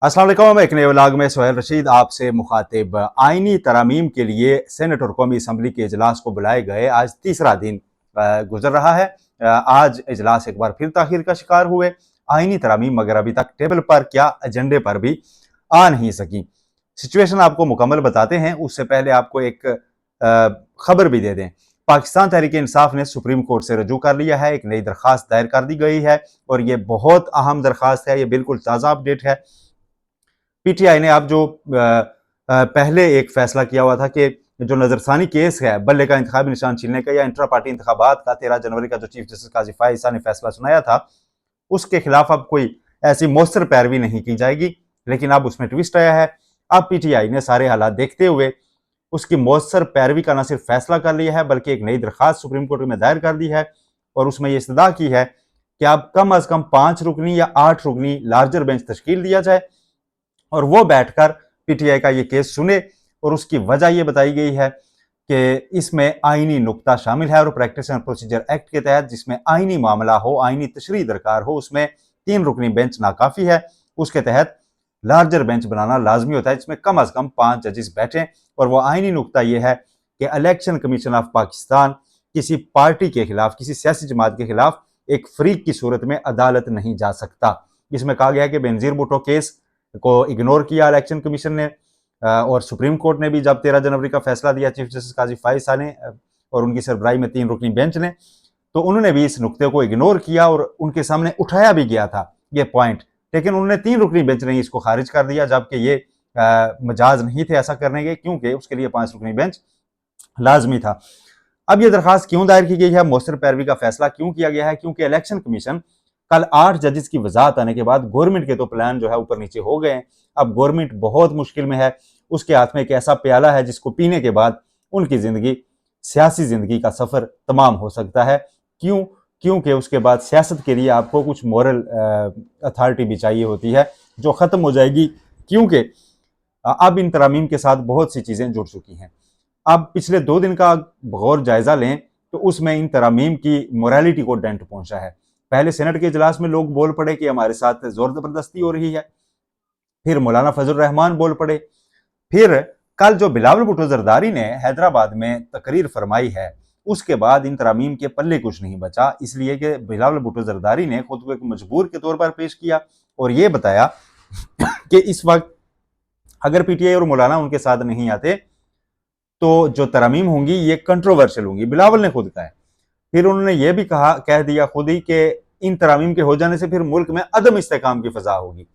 अस्सलाम वालेकुम। एक नए व्लॉग में सोहेल रशीद आपसे मुखातिब। आइनी तरामीम के लिए सेनेट और कौमी असम्बली के इजलास को बुलाए गए आज तीसरा दिन गुजर रहा है। आज इजलास एक बार फिर ताखिर का शिकार हुए। आइनी तरामीम मगर अभी तक टेबल पर क्या एजेंडे पर भी आ नहीं सकी। सिचुएशन आपको मुकम्मल बताते हैं, उससे पहले आपको एक खबर भी दे दें। पाकिस्तान तहरीक इंसाफ ने सुप्रीम कोर्ट से रजू कर लिया है, एक नई दरखास्त दायर कर दी गई है और ये बहुत अहम दरखास्त है, ये बिल्कुल ताज़ा अपडेट है। पीटीआई ने अब जो पहले एक फैसला किया हुआ था कि जो नजरसानी केस है बल्ले का इंतखाबी निशान छीनने का या इंट्रा पार्टी इंतखाबात का 13 जनवरी का जो चीफ जस्टिस काजी फायसा ने फैसला सुनाया था, उसके खिलाफ अब कोई ऐसी मौसर पैरवी नहीं की जाएगी। लेकिन अब उसमें ट्विस्ट आया है। अब पीटीआई ने सारे हालात देखते हुए उसकी मौसर पैरवी का न सिर्फ फैसला कर लिया है बल्कि एक नई दरखास्त सुप्रीम कोर्ट में दायर कर दी है और उसमें यह इस्तदा की है कि अब कम अज कम 5 रुकनी या 8 रुकनी लार्जर बेंच तश्कील दिया जाए और वो बैठकर पीटीआई का ये केस सुने। और उसकी वजह यह बताई गई है कि इसमें आईनी नुक्ता शामिल है और प्रैक्टिस एंड प्रोसीजर एक्ट के तहत जिसमें आईनी मामला हो, आईनी तशरीह दरकार हो, उसमें 3 रुकनी बेंच नाकाफी है। उसके तहत लार्जर बेंच बनाना लाजमी होता है जिसमें कम अज कम 5 जजेस बैठें। और वो आईनी नुक्ता यह है कि इलेक्शन कमीशन ऑफ पाकिस्तान किसी पार्टी के खिलाफ, किसी सियासी जमात के खिलाफ एक फरीक की सूरत में अदालत नहीं जा सकता। इसमें कहा गया है कि बेनजीर भुट्टो केस को इग्नोर किया इलेक्शन कमीशन ने और सुप्रीम कोर्ट ने भी जब 13 जनवरी का फैसला दिया चीफ जस्टिस काजी फायसा ने और उनकी सरबराही में 3 रुकनी बेंच ने, तो उन्होंने भी इस नुक्ते को इग्नोर किया और उनके सामने उठाया भी गया था ये पॉइंट, लेकिन उन्होंने 3 रुकनी बेंच ने इसको खारिज कर दिया, जबकि ये मजाज नहीं थे ऐसा करने के, क्योंकि उसके लिए 5 रुकनी बेंच लाजमी था। अब यह दरखास्त क्यों दायर की गई है, मौसर पैरवी का फैसला क्यों किया गया है? क्योंकि इलेक्शन कमीशन कल 8 जजेस की वजाहत आने के बाद गवर्नमेंट के तो प्लान जो है ऊपर नीचे हो गए हैं। अब गवर्नमेंट बहुत मुश्किल में है, उसके हाथ में एक ऐसा प्याला है जिसको पीने के बाद उनकी जिंदगी, सियासी जिंदगी का सफर तमाम हो सकता है। क्यों? क्योंकि उसके बाद सियासत के लिए आपको कुछ मॉरल अथॉरिटी भी चाहिए होती है जो खत्म हो जाएगी, क्योंकि अब इन तरामीम के साथ बहुत सी चीजें जुड़ चुकी हैं। अब पिछले 2 दिन का गौर जायजा लें तो उसमें इन तरामीम की मोरालिटी को डेंट पहुंचा है। पहले सेनेट के इजलास में लोग बोल पड़े कि हमारे साथ जोर जबरदस्ती हो रही है, फिर मौलाना फजल रहमान बोल पड़े, फिर कल जो बिलावल भुट्टो जरदारी ने हैदराबाद में तकरीर फरमाई है उसके बाद इन तरामीम के पल्ले कुछ नहीं बचा, इसलिए कि बिलावल भुट्टो जरदारी ने खुद को एक मजबूर के तौर पर पेश किया और ये बताया कि इस वक्त अगर पीटीआई और मौलाना उनके साथ नहीं आते तो जो तरामीम होंगी ये कंट्रोवर्शियल होंगी, बिलावल ने खुद कहा है। फिर उन्होंने ये भी कह दिया खुद ही कि इन तरामीम के हो जाने से फिर मुल्क में अदम इस्तेकाम की फजा होगी।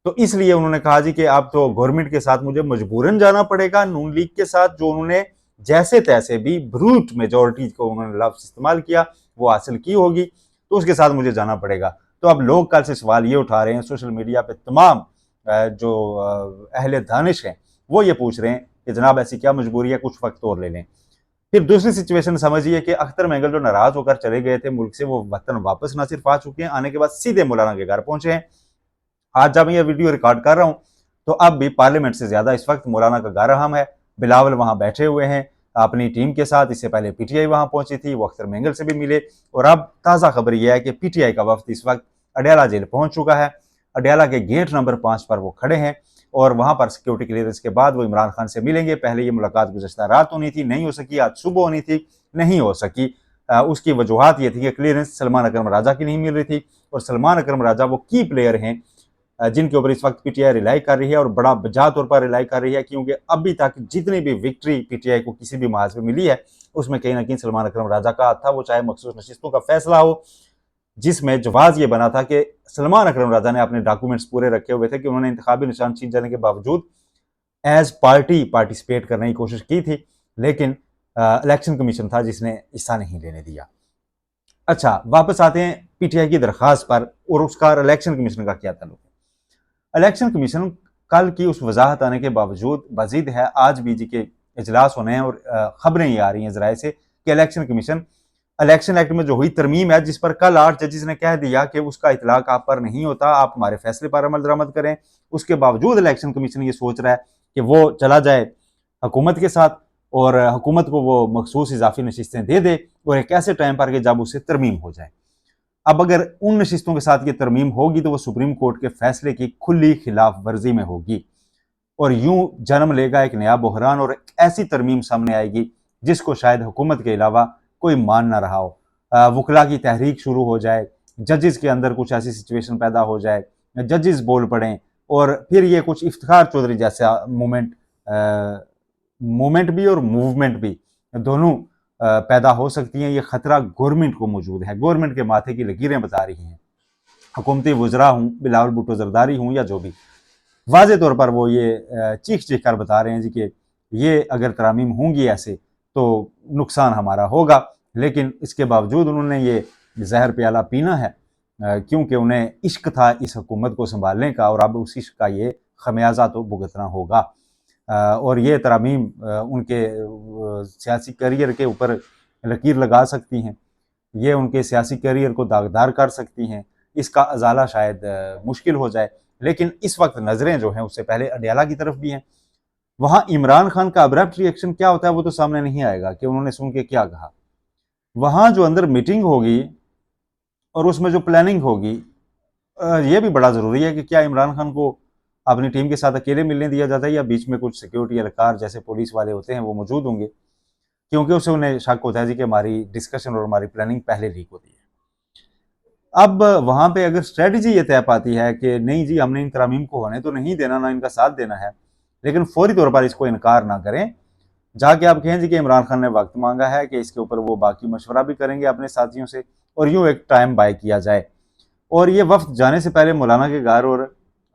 तो इसलिए उन्होंने कहा जी कि आप तो गवर्नमेंट के साथ मुझे मजबूरन जाना पड़ेगा, नून लीग के साथ जो उन्होंने जैसे तैसे भी ब्रूट मेजोरिटी को उन्होंने लफ्ज इस्तेमाल किया वो हासिल की होगी, तो उसके साथ मुझे जाना पड़ेगा। तो अब लोग कल से सवाल ये उठा रहे हैं सोशल मीडिया पे, तमाम जो अहले दानिश हैं वो ये पूछ रहे हैं कि जनाब ऐसी क्या मजबूरी है, कुछ वक्त और ले लें। फिर दूसरी सिचुएशन समझिए कि अख्तर महंगल जो नाराज होकर चले गए थे मुल्क से, वो वतन वापस ना सिर्फ आ चुके हैं, आने के बाद सीधे मौलाना के घर पहुंचे हैं। आज जब मैं ये वीडियो रिकॉर्ड कर रहा हूं तो अब भी पार्लियामेंट से ज्यादा इस वक्त मौलाना का घर अहम है। बिलावल वहां बैठे हुए हैं अपनी टीम के साथ, इससे पहले पीटीआई वहां पहुंची थी, वो अख्तर महंगल से भी मिले और अब ताजा खबर यह है कि पीटीआई का वफ्द इस वक्त अडयाला जेल पहुंच चुका है। अडयाला के गेट नंबर 5 पर वो खड़े हैं और वहां पर सिक्योरिटी क्लियरेंस के बाद वो इमरान खान से मिलेंगे। पहले ये मुलाकात गुज़श्ता रात होनी थी, नहीं हो सकी, आज सुबह होनी थी, नहीं हो सकी। उसकी वजूहत ये थी कि क्लियरेंस सलमान अकरम राजा की नहीं मिल रही थी और सलमान अकरम राजा वो की प्लेयर हैं जिनके ऊपर इस वक्त पीटीआई रिलाई कर रही है और बड़ा बजा तौर पर रिलाई कर रही है, क्योंकि अभी तक जितनी भी विक्ट्री पीटीआई को किसी भी महाज पे मिली है उसमें कहीं ना कहीं सलमान अकरम राजा का हाथ था। वो चाहे मखसूस नशिस्तों का फैसला हो जिसमें जवाज ये बना था कि सलमान अकरम राजा ने अपने डॉक्यूमेंट्स पूरे रखे हुए थे कि उन्होंने इंतखाबी निशान छीन जाने के बावजूद एज पार्टी पार्टिसिपेट करने की कोशिश की थी, लेकिन इलेक्शन कमीशन था जिसने हिस्सा नहीं लेने दिया। अच्छा, वापस आते हैं पीटीआई की दरखास्त पर और उसका इलेक्शन कमीशन का क्या ताल्लुक है। इलेक्शन कमीशन कल की उस वजाहत आने के बावजूद मजीद है, आज भी जी के इजलास होने हैं और खबरें ये आ रही हैं जराए से कि इलेक्शन कमीशन इलेक्शन एक्ट में जो हुई तरमीम है जिस पर कल 8 जजेस ने कह दिया कि उसका इतलाक आप पर नहीं होता, आप हमारे फैसले पर अमल दरामद करें, उसके बावजूद इलेक्शन कमीशन ये सोच रहा है कि वो चला जाए हुकूमत के साथ और हुकूमत को वो मखसूस इजाफी नशिस्तें दे दे और एक ऐसे टाइम पर कि जब उसे तरमीम हो जाए। अब अगर उन नशिस्तों के साथ ये तरमीम होगी तो वो सुप्रीम कोर्ट के फैसले की खुली खिलाफ वर्जी में होगी और यूं जन्म लेगा एक नया बहरान और एक ऐसी तरमीम सामने आएगी जिसको शायद हुकूमत के अलावा कोई मान ना रहा हो। वकला की तहरीक शुरू हो जाए, जजेस के अंदर कुछ ऐसी सिचुएशन पैदा हो जाए, जजेस बोल पड़ें और फिर ये कुछ इफ्तिखार चौधरी जैसा मूवमेंट भी और मूवमेंट भी दोनों पैदा हो सकती हैं। ये खतरा गवर्नमेंट को मौजूद है, गवर्नमेंट के माथे की लकीरें बता रही हैं। हुकूमती वज़रा हूँ, बिलावल भुट्टो जरदारी हूँ या जो भी, वाज़े तौर पर वो ये चीख चीख कर बता रहे हैं जी कि ये अगर तरामीम होंगी ऐसे तो नुकसान हमारा होगा। लेकिन इसके बावजूद उन्होंने ये जहर प्याला पीना है क्योंकि उन्हें इश्क था इस हुकूमत को संभालने का और अब उस इश्क का ये खमियाजा तो भुगतना होगा। और ये तरामीम उनके सियासी करियर के ऊपर लकीर लगा सकती हैं, ये उनके सियासी करियर को दागदार कर सकती हैं। इसका अजाला शायद मुश्किल हो जाए, लेकिन इस वक्त नज़रें जो हैं उससे पहले अडयाला की तरफ भी हैं। वहाँ इमरान खान का अब्रप्ट रिएक्शन क्या होता है वो तो सामने नहीं आएगा कि उन्होंने सुन के क्या कहा। वहाँ जो अंदर मीटिंग होगी और उसमें जो प्लानिंग होगी, ये भी बड़ा ज़रूरी है कि क्या इमरान खान को अपनी टीम के साथ अकेले मिलने दिया जाता है या बीच में कुछ सिक्योरिटी एहलकार जैसे पुलिस वाले होते हैं वो मौजूद होंगे, क्योंकि उससे उन्हें शक होता है जी कि हमारी डिस्कशन और हमारी प्लानिंग पहले लीक होती है। अब वहाँ पे अगर स्ट्रेटजी ये तय पाती है कि नहीं जी हमने इन तरामीम को होने तो नहीं देना, ना इनका साथ देना है, लेकिन फौरी तौर पर इसको इनकार ना करें, जाके आप कहें जी कि इमरान खान ने वक्त मांगा है कि इसके ऊपर वो बाकी मशवरा भी करेंगे अपने साथियों से और यूँ एक टाइम बाय किया जाए। और ये वफ्द जाने से पहले मौलाना के घर और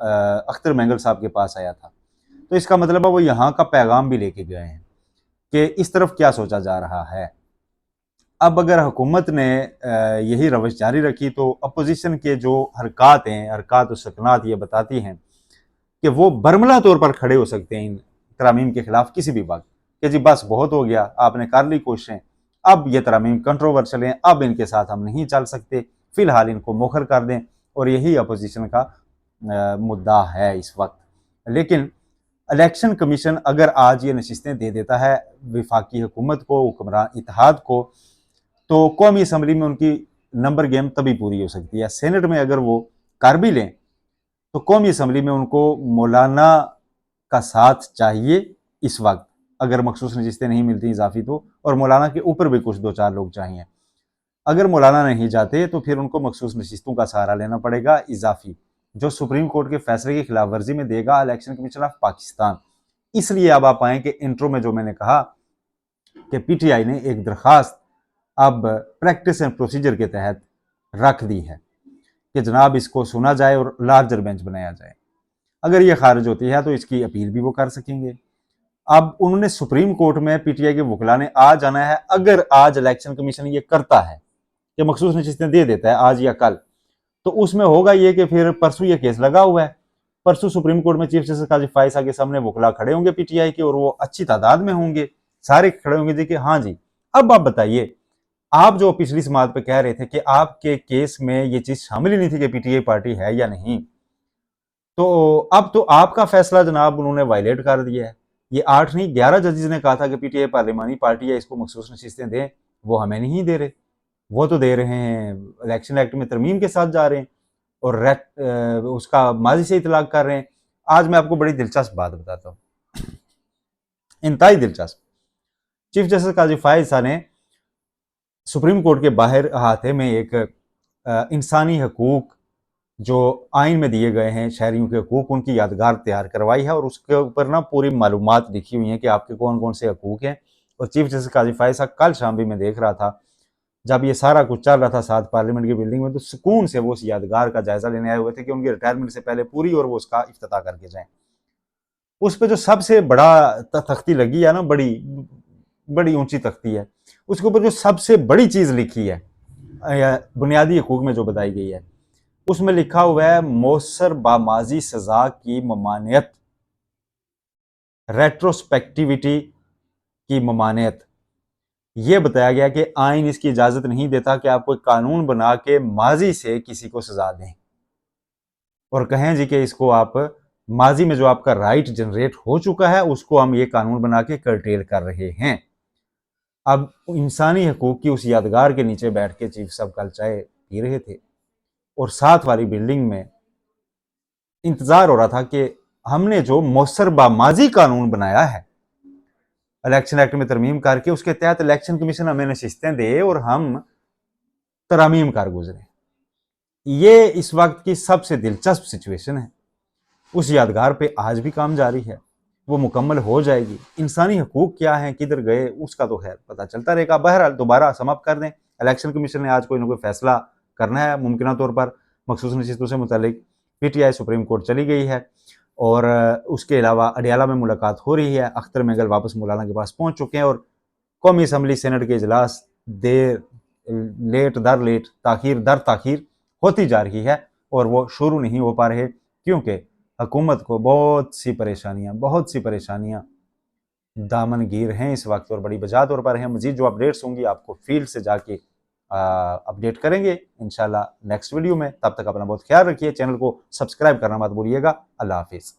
अख्तर मैंगल साहब के पास आया था, तो इसका मतलब है वो यहाँ का पैगाम भी लेके गए हैं कि इस तरफ क्या सोचा जा रहा है। अब अगर हुकूमत ने यही रवश जारी रखी तो अपोजिशन के जो हरकत हैं, हरकत और सकनात ये बताती हैं कि वो बरमला तौर पर खड़े हो सकते हैं इन तरामीम के खिलाफ किसी भी वक्त कि जी बस बहुत हो गया, आपने कर ली कोशिशें, अब ये तरामीम कंट्रोवर्शियल हैं, अब इनके साथ हम नहीं चल सकते, फिलहाल इनको मोखर कर दें। और यही अपोजिशन का मुद्दा है इस वक्त। लेकिन इलेक्शन कमीशन अगर आज ये नशिस्तें दे देता है वफाकी हुकूमत को, हुक्मरान इत्तेहाद को, तो कौमी असम्बली में उनकी नंबर गेम तभी पूरी हो सकती है। सेनेट में अगर वो कर भी लें तो कौमी असम्बली में उनको मौलाना का साथ चाहिए इस वक्त, अगर मखसूस नशिस्तें नहीं मिलती इजाफी तो, और मौलाना के ऊपर भी कुछ दो चार लोग चाहिए। अगर मौलाना नहीं जाते तो फिर उनको मखसूस नशिस्तों का सहारा लेना पड़ेगा इजाफी, जो सुप्रीम कोर्ट के फैसले की खिलाफ वर्जी में देगा इलेक्शन कमीशन ऑफ पाकिस्तान। इसलिए अब आप आए कि इंट्रो में जो मैंने कहा कि पीटीआई ने एक दरखास्त अब प्रैक्टिस एंड प्रोसीजर के तहत रख दी है कि जनाब इसको सुना जाए और लार्जर बेंच बनाया जाए। अगर ये खारिज होती है तो इसकी अपील भी वो कर सकेंगे। अब उन्होंने सुप्रीम कोर्ट में पीटीआई के वकला ने आज आना है। अगर आज इलेक्शन कमीशन ये करता है कि मखसूस नशिस्तें दे देता है आज या कल, तो उसमें होगा ये कि फिर परसों ये केस लगा हुआ है, परसों सुप्रीम कोर्ट में चीफ जस्टिस काजी फायसा के सामने वकला खड़े होंगे पीटीआई के और वो अच्छी तादाद में होंगे, सारे खड़े होंगे जी कि हाँ जी अब आप बताइए, आप जो पिछली समात पे कह रहे थे कि आपके केस में ये चीज शामिल ही नहीं थी कि पीटीआई पार्टी है या नहीं, तो अब तो आपका फैसला जनाब उन्होंने वायलेट कर दिया है। ये 8 नहीं 11 जजेस ने कहा था कि पीटीआई पार्लिमानी पार्टी है, इसको मखसूस नशिस्तें दें, वो हमें नहीं दे रहे, वो तो दे रहे हैं इलेक्शन एक्ट में तरमीम के साथ जा रहे हैं और उसका माजी से इतलाक कर रहे हैं। आज मैं आपको बड़ी दिलचस्प बात बताता हूँ, इंतहाई दिलचस्प। चीफ जस्टिस काजी फायसा ने सुप्रीम कोर्ट के बाहर अहाते में एक इंसानी हकूक जो आइन में दिए गए हैं, शहरियों के हकूक, उनकी यादगार तैयार करवाई है और उसके ऊपर ना पूरी मालूमात लिखी हुई हैं कि आपके कौन कौन से हकूक हैं। और चीफ जस्टिस काजी फायसा कल शाम भी मैं देख रहा था जब ये सारा कुछ चल रहा था साथ पार्लियामेंट की बिल्डिंग में, तो सुकून से वो उस यादगार का जायजा लेने आए हुए थे कि उनकी रिटायरमेंट से पहले पूरी और वो उसका इफ्तिताह करके जाएं। उस पर जो सबसे बड़ा तख्ती लगी है ना, बड़ी बड़ी ऊंची तख्ती है, उसके ऊपर जो सबसे बड़ी चीज लिखी है बुनियादी हकूक में जो बताई गई है, उसमें लिखा हुआ है मौसर बामाजी सजा की ममानियत, रेट्रोस्पेक्टिविटी की ममानियत। यह बताया गया कि आइन इसकी इजाजत नहीं देता कि आप कोई कानून बना के माजी से किसी को सजा दें और कहें जी कि इसको आप माजी में जो आपका राइट जनरेट हो चुका है उसको हम ये कानून बना के कर्टेल कर रहे हैं। अब इंसानी हकूक की उस यादगार के नीचे बैठ के चीफ साहब कल चाहे पी रहे थे और साथ वाली बिल्डिंग में इंतजार हो रहा था कि हमने जो मौसरबा माजी कानून बनाया है इलेक्शन एक्ट में तरमीम करके, उसके तहत इलेक्शन कमीशन हमें नशिस्तें दे और हम तरमीम कर गुजरे। ये इस वक्त की सबसे दिलचस्प सिचुएशन है। उस यादगार पे आज भी काम जारी है, वो मुकम्मल हो जाएगी। इंसानी हकूक क्या है, किधर गए, उसका तो खैर पता चलता रहेगा। बहरहाल दोबारा समाप्त कर दें, इलेक्शन कमीशन ने आज कोई ना कोई फैसला करना है मुमकिन तौर पर मखसूस नशिस्तों से मुतालिक। PTI सुप्रीम कोर्ट चली गई है और उसके अलावा अडियाला में मुलाकात हो रही है। अख्तर मेंगल वापस मौलाना के पास पहुंच चुके हैं और कौमी असम्बली सेनेट के इजलास देर लेट दर लेट, ताखीर दर ताखीर होती जा रही है और वो शुरू नहीं हो पा रहे, क्योंकि हुकूमत को बहुत सी परेशानियां दामनगीर हैं इस वक्त और बड़ी वजह तौर पर हैं। मजीद जो अपडेट्स होंगी आपको फील्ड से जाके अपडेट करेंगे इंशाल्लाह नेक्स्ट वीडियो में। तब तक अपना बहुत ख्याल रखिए, चैनल को सब्सक्राइब करना मत भूलिएगा। अल्लाह हाफिज़।